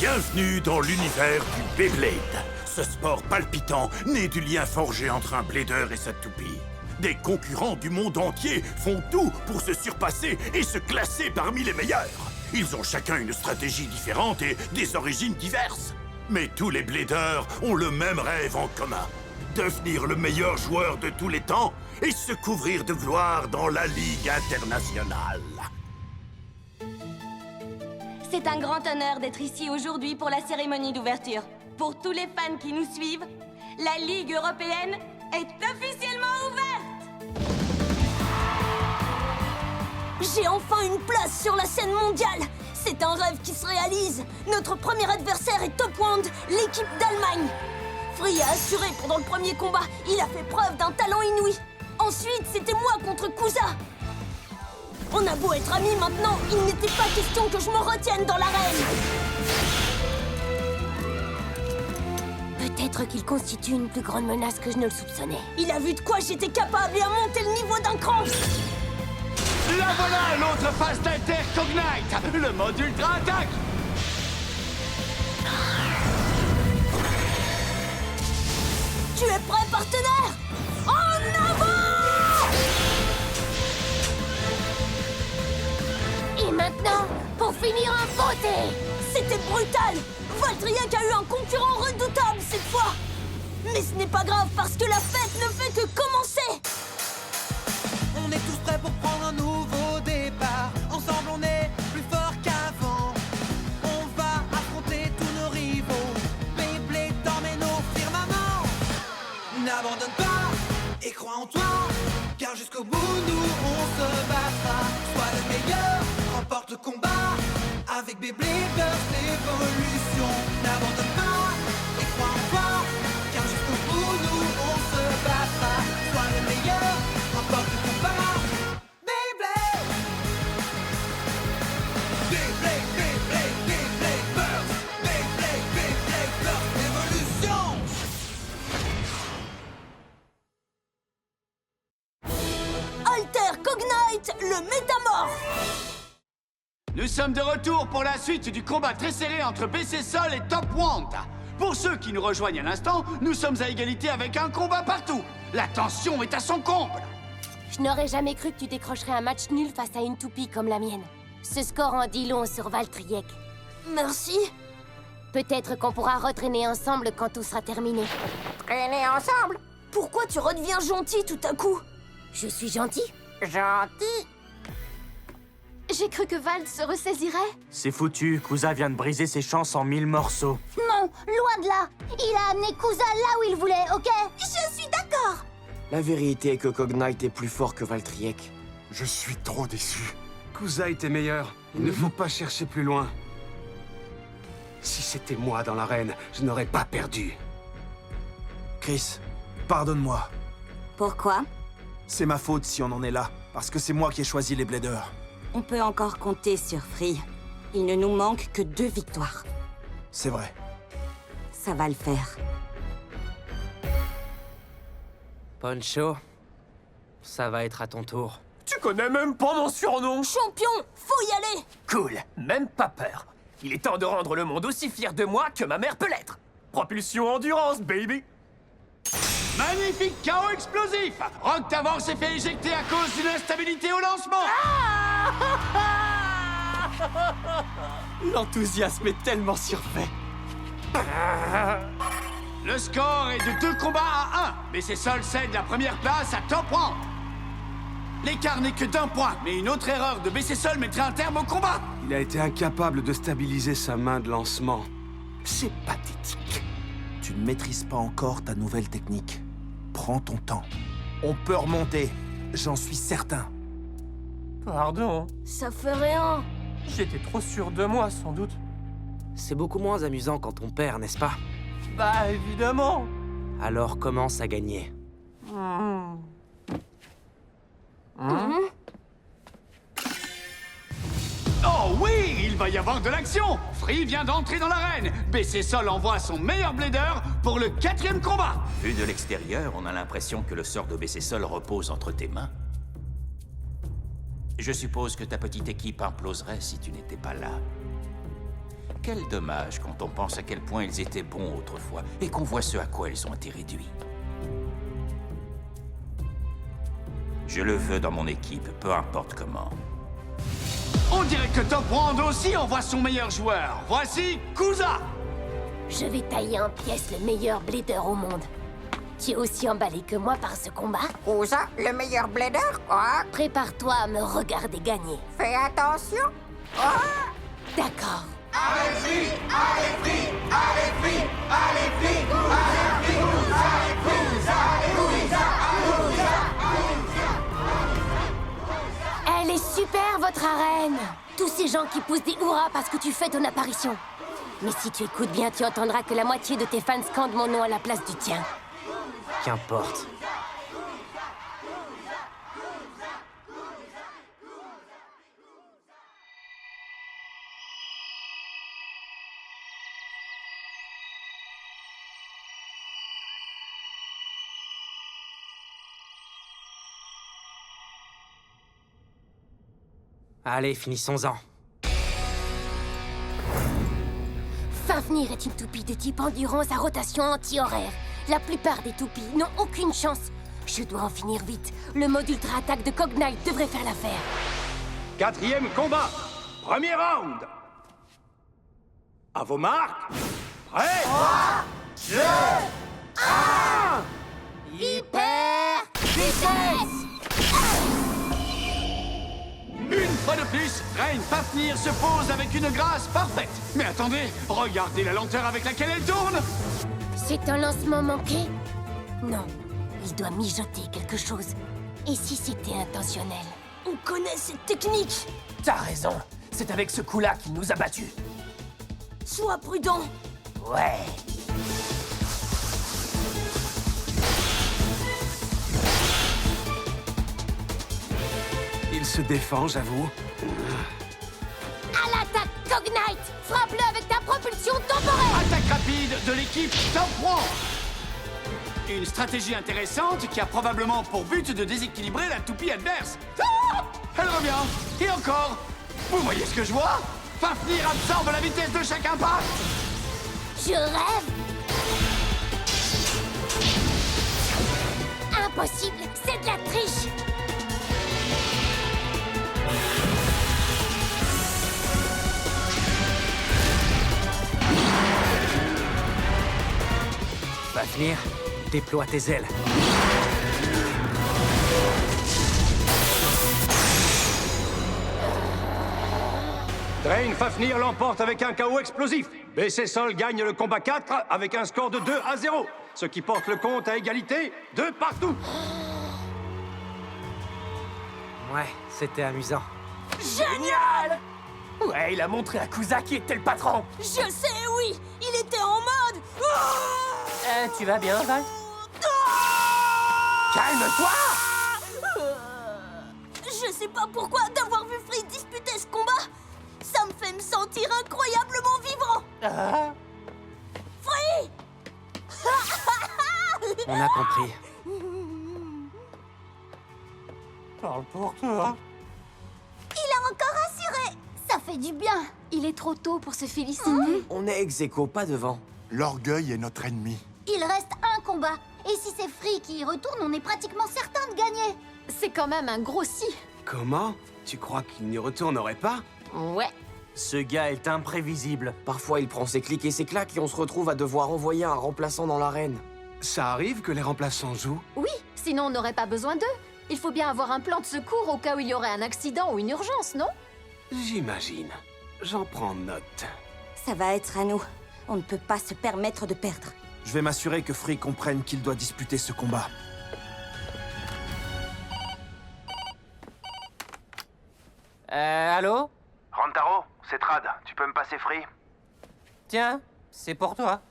Bienvenue dans l'univers du Beyblade. Ce sport palpitant né du lien forgé entre un blader et sa toupie. Des concurrents du monde entier font tout pour se surpasser et se classer parmi les meilleurs. Ils ont chacun une stratégie différente et des origines diverses. Mais tous les bladers ont le même rêve en commun. Devenir le meilleur joueur de tous les temps et se couvrir de gloire dans la Ligue internationale. C'est un grand honneur d'être ici aujourd'hui pour la cérémonie d'ouverture. Pour tous les fans qui nous suivent, la Ligue européenne est officiellement ouverte! J'ai enfin une place sur la scène mondiale! C'est un rêve qui se réalise! Notre premier adversaire est Top Wand, l'équipe d'Allemagne! Free a assuré pendant le premier combat, il a fait preuve d'un talent inouï! Ensuite, c'était moi contre Kusa! On a beau être amis maintenant, il n'était pas question que je me retienne dans l'arène! Peut-être qu'il constitue une plus grande menace que je ne le soupçonnais. Il a vu de quoi j'étais capable et a monté le niveau d'un cran! La voilà, l'autre phase d'Alter Cognite, le mode Ultra Attaque. Tu es prêt, partenaire? En avant! Et maintenant, pour finir en beauté! C'était brutal! Valtriac a eu un concurrent redoutable cette fois! Mais ce n'est pas grave parce que la fête ne fait que commencer! On est tous prêts pour prendre un nouveau départ. Ensemble on est plus fort qu'avant. On va affronter tous nos rivaux. Beyblade dormez nos firmaments. N'abandonne pas et crois en toi. Car jusqu'au bout nous on se battra. Sois le meilleur, remporte le combat. Avec Beyblade Burst Evolution. N'abandonne pas et crois en toi. Car jusqu'au bout nous on se battra. Sois le meilleur, remporte le combat. Beyblade! Beyblade, Beyblade, Beyblade Burst. Beyblade, Beyblade Burst Evolution. Alter Cognite, le métamorphe! Nous sommes de retour pour la suite du combat très serré entre BC Sol et Top Wand. Pour ceux qui nous rejoignent à l'instant, nous sommes à égalité avec un combat partout. La tension est à son comble. Je n'aurais jamais cru que tu décrocherais un match nul face à une toupie comme la mienne. Ce score en dit long sur Valtriek. Merci. Peut-être qu'on pourra retraîner ensemble quand tout sera terminé. Traîner ensemble? Pourquoi tu redeviens gentil tout à coup? Je suis gentil? Gentil? J'ai cru que Vald se ressaisirait. C'est foutu, Kusa vient de briser ses chances en 1000 morceaux. Non, loin de là. Il a amené Kusa là où il voulait, ok? Je suis d'accord. La vérité est que Cognite est plus fort que Valtriek. Je suis trop déçu. Kusa était meilleur. Il ne faut pas chercher plus loin. Si c'était moi dans l'arène, je n'aurais pas perdu. Chris, pardonne-moi. Pourquoi? C'est ma faute si on en est là, parce que c'est moi qui ai choisi les bladers. On peut encore compter sur Free. Il ne nous manque que 2 victoires. C'est vrai. Ça va le faire. Poncho, ça va être à ton tour. Tu connais même pas mon surnom! Champion, faut y aller. Cool, même pas peur. Il est temps de rendre le monde aussi fier de moi que ma mère peut l'être. Propulsion endurance, baby! Magnifique chaos explosif. Rock Tavor s'est fait éjecter à cause d'une instabilité au lancement. L'enthousiasme est tellement surfait. Le score est de 2 combats à 1. BC Sol cède la première place à Top Wand. L'écart n'est que d'1 point, mais une autre erreur de BC Sol mettrait un terme au combat. Il a été incapable de stabiliser sa main de lancement. C'est pathétique. Tu ne maîtrises pas encore ta nouvelle technique. Prends ton temps. On peut remonter, j'en suis certain. Pardon, Ça fait rien. j'étais trop sûr de moi, sans doute. C'est beaucoup moins amusant quand on perd, n'est-ce pas? Bah, évidemment! Alors commence à gagner. Oh oui, il va y avoir de l'action. Free vient d'entrer dans l'arène. BC Sol envoie son meilleur blader pour le 4e combat. Vu de l'extérieur, on a l'impression que le sort de BC Sol repose entre tes mains. Je suppose que ta petite équipe imploserait si tu n'étais pas là. Quel dommage quand on pense à quel point ils étaient bons autrefois et qu'on voit ce à quoi ils ont été réduits. Je le veux dans mon équipe, peu importe comment. On dirait que Top Wand aussi envoie son meilleur joueur. Voici Kuza. Je vais tailler en pièces le meilleur blader au monde. Tu es aussi emballé que moi par ce combat? Kuza, le meilleur blader, quoi? Prépare-toi à me regarder gagner. Fais attention. D'accord. Allez, Free! Allez, Free! Allez, Free! Allez, Free! Elle est super, votre arène! Tous ces gens qui poussent des hurrahs parce que tu fais ton apparition. Mais si tu écoutes bien, tu entendras que la moitié de tes fans scandent mon nom à la place du tien. Qu'importe. Allez, finissons-en. Fafnir est une toupie de type endurance à rotation anti-horaire. La plupart des toupies n'ont aucune chance. Je dois en finir vite. Le mode ultra-attaque de Cognite devrait faire l'affaire. 4e combat. Premier round. À vos marques. Prêt? 3, 2, 1. Hyper vitesse! Une fois de plus, Reine Fafnir se pose avec une grâce parfaite. Mais attendez, regardez la lenteur avec laquelle elle tourne. C'est un lancement manqué? Non, il doit mijoter quelque chose. Et si c'était intentionnel? On connaît cette technique! T'as raison. C'est avec ce coup-là qu'il nous a battus. Sois prudent! Ouais. Il se défend, j'avoue. À l'attaque, Cognite! Frappe-le avec ta propulsion temporaire! Attaque rapide de l'équipe Top Wand. Une stratégie intéressante qui a probablement pour but de déséquilibrer la toupie adverse. Ah! Elle revient. Et encore. Vous voyez ce que je vois? Fafnir absorbe la vitesse de chaque impact. Je rêve! Impossible! C'est de la triche! Fafnir, déploie tes ailes. Drain Fafnir l'emporte avec un KO explosif. BC Sol gagne le combat 4 avec un score de 2-0. Ce qui porte le compte à égalité de partout. Ouais, c'était amusant. Génial! Ouais, il a montré à Kuza qui était le patron. Je sais, oui! Il était en mode... Tu vas bien, Val? Calme-toi! Je sais pas pourquoi, d'avoir vu Free disputer ce combat, ça me fait me sentir incroyablement vivant! Free! On a compris. Parle pour toi. Il a encore assuré! Ça fait du bien! Il est trop tôt pour se féliciter. On est ex-aequo, pas devant. L'orgueil est notre ennemi. Il reste un combat. Et si c'est Free qui y retourne, on est pratiquement certain de gagner. C'est quand même un gros si. Comment? Tu crois qu'il n'y retournerait pas? Ouais. Ce gars est imprévisible. Parfois, il prend ses clics et ses claques et on se retrouve à devoir envoyer un remplaçant dans l'arène. Ça arrive que les remplaçants jouent? Oui, sinon on n'aurait pas besoin d'eux. Il faut bien avoir un plan de secours au cas où il y aurait un accident ou une urgence, non? J'imagine. J'en prends note. Ça va être à nous. On ne peut pas se permettre de perdre. Je vais m'assurer que Free comprenne qu'il doit disputer ce combat. Allô? Rantaro, c'est Trad. Tu peux me passer Free? Tiens, c'est pour toi.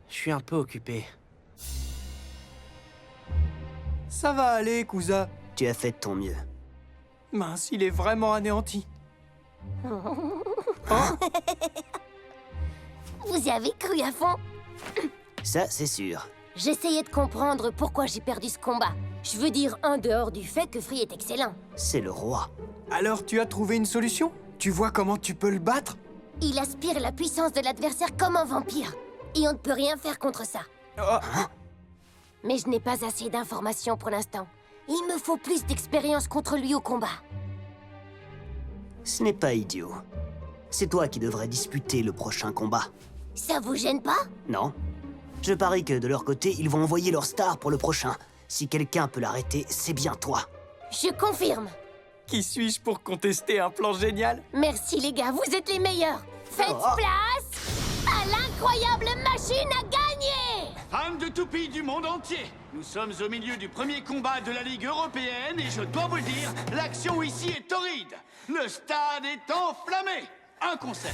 Je suis un peu occupé. Ça va aller, Kuza. Tu as fait de ton mieux. Mince, il est vraiment anéanti. Vous y avez cru à fond? Ça, c'est sûr. J'essayais de comprendre pourquoi j'ai perdu ce combat. Je veux dire, en dehors du fait que Free est excellent. C'est le roi. Alors, tu as trouvé une solution? Tu vois comment tu peux le battre? Il aspire la puissance de l'adversaire comme un vampire. Et on ne peut rien faire contre ça. Mais je n'ai pas assez d'informations pour l'instant. Il me faut plus d'expérience contre lui au combat. Ce n'est pas idiot. C'est toi qui devrais disputer le prochain combat. Ça vous gêne pas? Non. Je parie que de leur côté, ils vont envoyer leur star pour le prochain. Si quelqu'un peut l'arrêter, c'est bien toi. Je confirme. Qui suis-je pour contester un plan génial? Merci les gars, vous êtes les meilleurs. Faites place à l'incroyable machine à gagner! Fans de toupies du monde entier, nous sommes au milieu du premier combat de la Ligue européenne et je dois vous le dire, l'action ici est torride. Le stade est enflammé. Un conseil,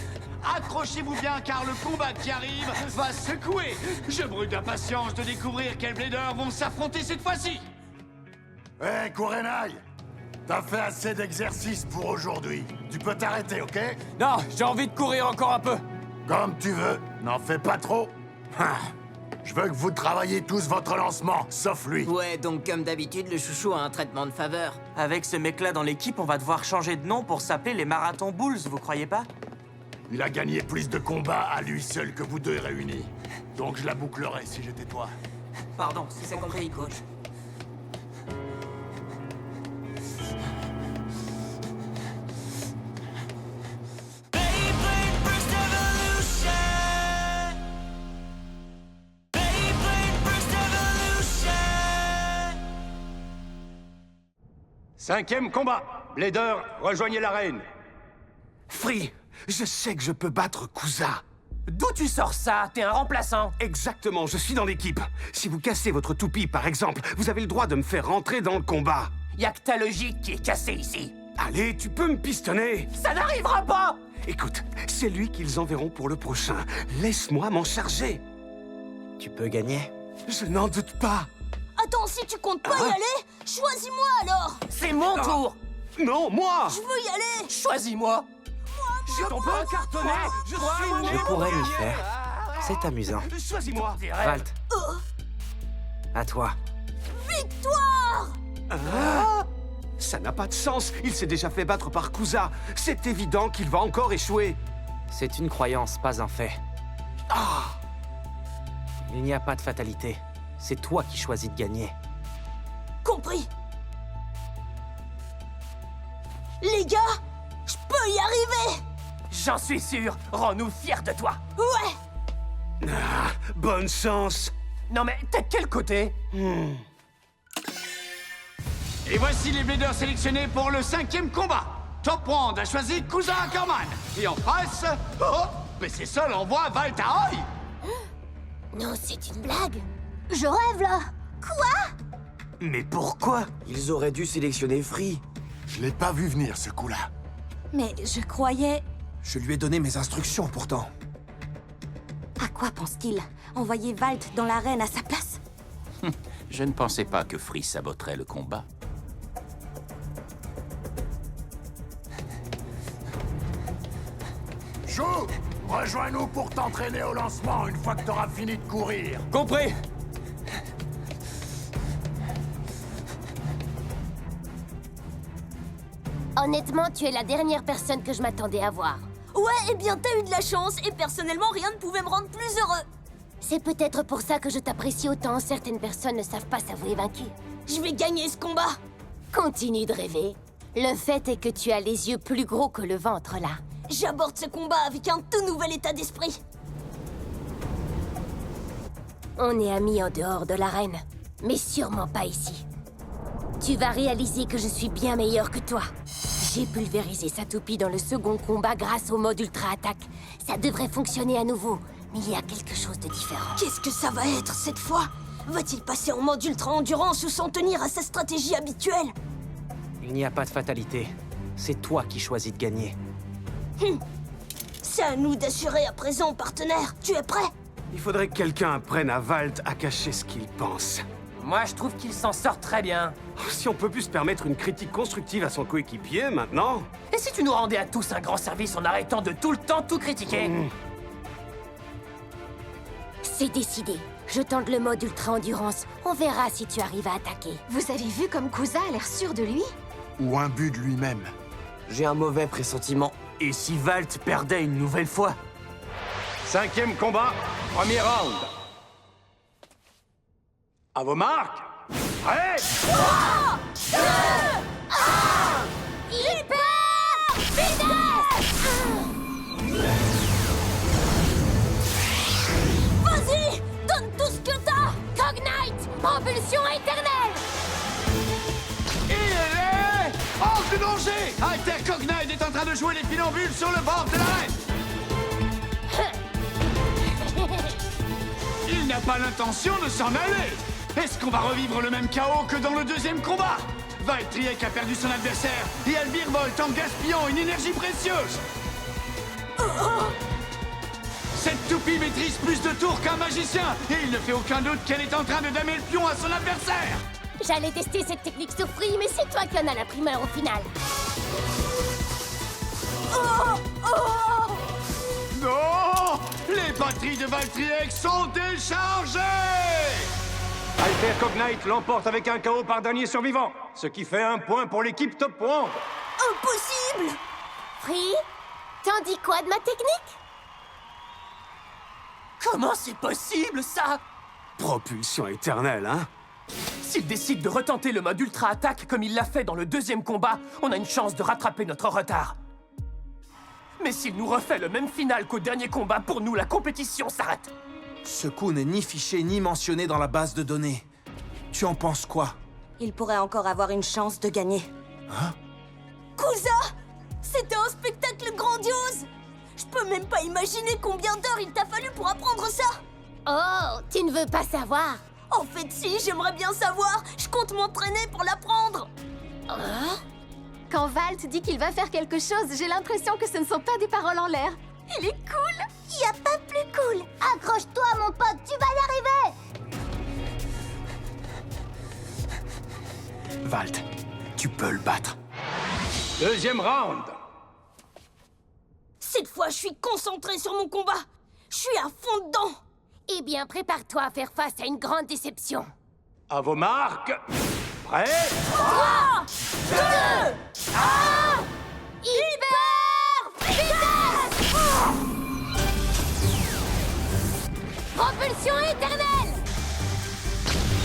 accrochez-vous bien car le combat qui arrive va secouer. Je brûle d'impatience de découvrir quels bladers vont s'affronter cette fois-ci. Hé, Kurenai! T'as fait assez d'exercices pour aujourd'hui. Tu peux t'arrêter, ok? Non, j'ai envie de courir encore un peu. Comme tu veux, n'en fais pas trop. Je veux que vous travailliez tous votre lancement, sauf lui. Ouais, donc comme d'habitude, le chouchou a un traitement de faveur. Avec ce mec-là dans l'équipe, on va devoir changer de nom pour s'appeler les Marathon Bulls, vous croyez pas? Il a gagné plus de combats à lui seul que vous deux réunis. Donc je la bouclerai si j'étais toi. Pardon, si c'est compris, coach. Cinquième combat. Blader, rejoignez l'arène. Free, je sais que je peux battre Kuza. D'où tu sors ça? T'es un remplaçant. Exactement, je suis dans l'équipe. Si vous cassez votre toupie, par exemple, vous avez le droit de me faire rentrer dans le combat. Y'a que ta logique qui est cassée ici. Allez, tu peux me pistonner. Ça n'arrivera pas! Écoute, c'est lui qu'ils enverront pour le prochain. Laisse-moi m'en charger. Tu peux gagner? Je n'en doute pas. Attends, si tu comptes pas y aller, choisis-moi alors! C'est mon tour! Non, moi! Je veux y aller! Choisis-moi! Je tombe pas cartonné! Je pourrais m'y faire. C'est amusant. Choisis-moi! Valt. À toi. Victoire! Ça n'a pas de sens. Il s'est déjà fait battre par Kuza. C'est évident qu'il va encore échouer. C'est une croyance, pas un fait. Il n'y a pas de fatalité. C'est toi qui choisis de gagner. Compris. Les gars, je peux y arriver! J'en suis sûr! Rends-nous fiers de toi! Ouais! Bonne chance! Non mais, t'es de quel côté? Et voici les bladers sélectionnés pour le cinquième combat. Top Wand a choisi Kuza Ackerman. Et en face, BC Sol envoie Valt Ahoy. Non, c'est une blague. Je rêve là. Quoi? Mais pourquoi? Ils auraient dû sélectionner Free. Je l'ai pas vu venir, ce coup-là. Mais je croyais... Je lui ai donné mes instructions, pourtant. À quoi pense-t-il? Envoyer Valt dans l'arène à sa place? Je ne pensais pas que Free saboterait le combat. Chou, rejoins-nous pour t'entraîner au lancement une fois que t'auras fini de courir. Compris! Honnêtement, tu es la dernière personne que je m'attendais à voir. Ouais, eh bien t'as eu de la chance, et personnellement, rien ne pouvait me rendre plus heureux. C'est peut-être pour ça que je t'apprécie autant. Certaines personnes ne savent pas s'avouer vaincues. Je vais gagner ce combat. Continue de rêver. Le fait est que tu as les yeux plus gros que le ventre, là. J'aborde ce combat avec un tout nouvel état d'esprit. On est amis en dehors de l'arène, mais sûrement pas ici. Tu vas réaliser que je suis bien meilleur que toi. J'ai pulvérisé sa toupie dans le second combat grâce au mode ultra-attaque. Ça devrait fonctionner à nouveau, mais il y a quelque chose de différent. Qu'est-ce que ça va être cette fois? Va-t-il passer en mode ultra-endurance ou s'en tenir à sa stratégie habituelle? Il n'y a pas de fatalité. C'est toi qui choisis de gagner. C'est à nous d'assurer à présent, partenaire. Tu es prêt? Il faudrait que quelqu'un apprenne à Valt à cacher ce qu'il pense. Moi, je trouve qu'il s'en sort très bien. Si on peut plus se permettre une critique constructive à son coéquipier, maintenant... Et si tu nous rendais à tous un grand service en arrêtant de tout le temps tout critiquer? C'est décidé. Je tente le mode ultra-endurance. On verra si tu arrives à attaquer. Vous avez vu comme Kuza a l'air sûr de lui? Ou imbu de lui-même. J'ai un mauvais pressentiment. Et si Valt perdait une nouvelle fois? 5e combat, premier round. À vos marques. Prêt? 3, 2, 1. Hyper vitesse! Vas-y, donne tout ce que t'as! Cognite, propulsion éternelle! Il est hors de danger! Alter Cognite est en train de jouer les funambules sur le bord de l'arène! Il n'a pas l'intention de s'en aller! Est-ce qu'on va revivre le même chaos que dans le deuxième combat? Valtryek a perdu son adversaire et elle virevolte en gaspillant une énergie précieuse! Cette toupie maîtrise plus de tours qu'un magicien et il ne fait aucun doute qu'elle est en train de damer le pion à son adversaire! J'allais tester cette technique sur Free, mais c'est toi qui en as la primeur au final. Non! Les batteries de Valtryek sont déchargées! Alter Cognite l'emporte avec un KO par dernier survivant, ce qui fait 1 point pour l'équipe Top Wand. Impossible! Free, t'en dis quoi de ma technique? Comment c'est possible, ça? Propulsion éternelle, hein? S'il décide de retenter le mode ultra-attaque comme il l'a fait dans le deuxième combat, on a une chance de rattraper notre retard. Mais s'il nous refait le même final qu'au dernier combat, pour nous, la compétition s'arrête. Ce coup n'est ni fiché ni mentionné dans la base de données. Tu en penses quoi? Il pourrait encore avoir une chance de gagner. Hein? Kusa! C'était un spectacle grandiose! Je peux même pas imaginer combien d'heures il t'a fallu pour apprendre ça! Oh, tu ne veux pas savoir? En fait, si, j'aimerais bien savoir! Je compte m'entraîner pour l'apprendre! Quand Valt dit qu'il va faire quelque chose, j'ai l'impression que ce ne sont pas des paroles en l'air. Il est cool! Y a pas plus cool! Accroche-toi, mon pote, tu vas y arriver! Valt, tu peux le battre. 2e round. Cette fois, je suis concentré sur mon combat! Je suis à fond dedans! Eh bien, prépare-toi à faire face à une grande déception. À vos marques. Prêt? 3, 2, 1. Hyper vitesse! Propulsion éternelle!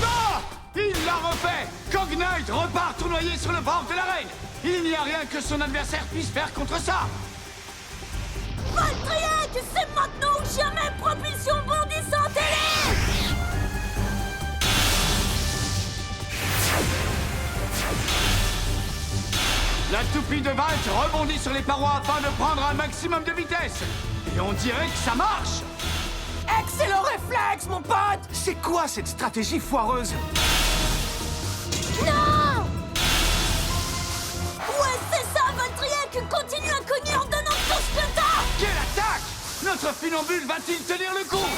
Non! Il l'a refait! Cognite repart tournoyer sur le bord de l'arène! Il n'y a rien que son adversaire puisse faire contre ça! Valtryek, c'est maintenant ou jamais! Propulsion bondissante télé! La toupie de Valt rebondit sur les parois afin de prendre un maximum de vitesse! Et on dirait que ça marche! Excellent réflexe, mon pote! C'est quoi cette stratégie foireuse? Non! Ouais, c'est ça, Valtryek! Continue à cogner en donnant tout ce que t'as! Quelle attaque! Notre funambule va-t-il tenir le coup?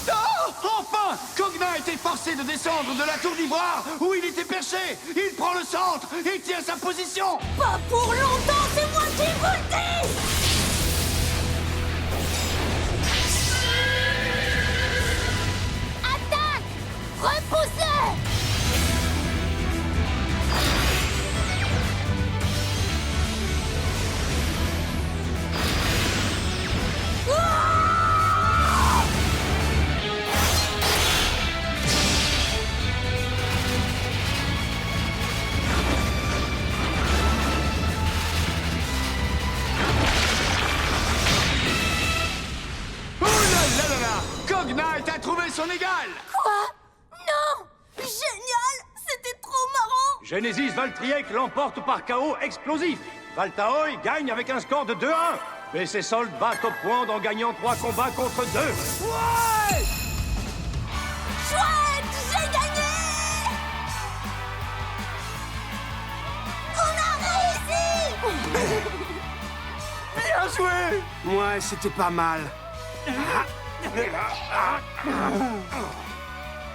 Oh! Enfin! Cognite est forcé de descendre de la tour d'ivoire où il était perché! Il prend le centre et tient sa position! Pas pour longtemps, c'est moi qui vous le dis! Attaque! Repoussez! Cognite a trouvé son égal! Quoi? Non! Génial! C'était trop marrant! Genesis Valtryek l'emporte par KO explosif. Valtaoy gagne avec un score de 2-1. BC Sold bat Top Wand en gagnant 3 combats contre 2. Ouais! Chouette! J'ai gagné! On a réussi! Bien joué! Ouais, c'était pas mal.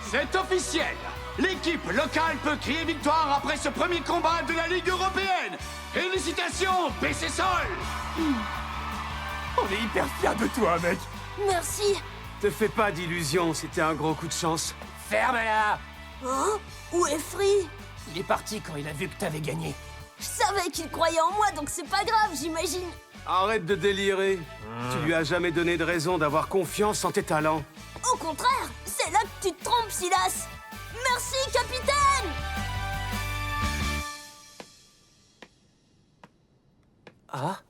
C'est officiel! L'équipe locale peut crier victoire après ce premier combat de la Ligue européenne! Félicitations, BC Sol! On est hyper fiers de toi, mec! Merci! Te fais pas d'illusions, c'était un gros coup de chance. Ferme-la! Hein? Où est Free? Il est parti quand il a vu que t'avais gagné. Je savais qu'il croyait en moi, donc c'est pas grave, j'imagine. Arrête de délirer. Tu lui as jamais donné de raison d'avoir confiance en tes talents. Au contraire, c'est là que tu te trompes, Silas. Merci, capitaine. Ah?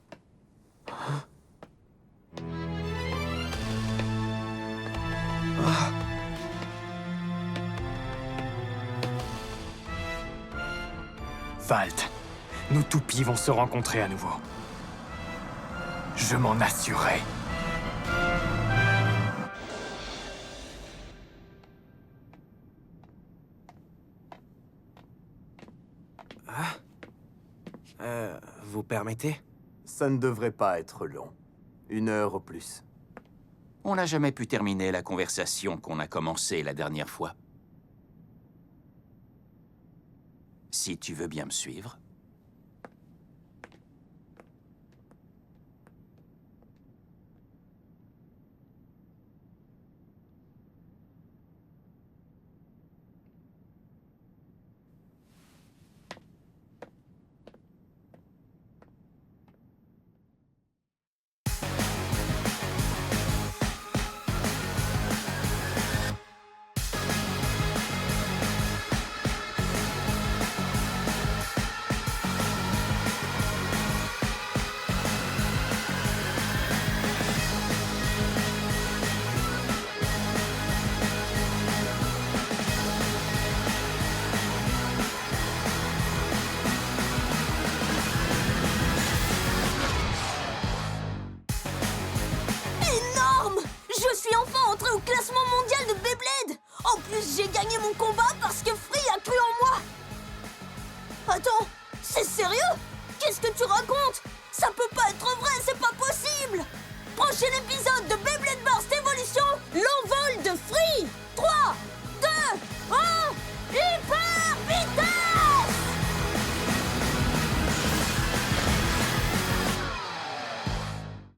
Valt, nos toupies vont se rencontrer à nouveau. Je m'en assurais. Vous permettez? Ça ne devrait pas être long. 1 heure au plus. On n'a jamais pu terminer la conversation qu'on a commencée la dernière fois. Si tu veux bien me suivre. Énorme! Je suis enfin entré au classement mondial de Beyblade! En plus, j'ai gagné mon combat parce que Free a cru en moi! Attends, c'est sérieux? Qu'est-ce que tu racontes? Ça peut pas être vrai, c'est pas possible! Prochain épisode!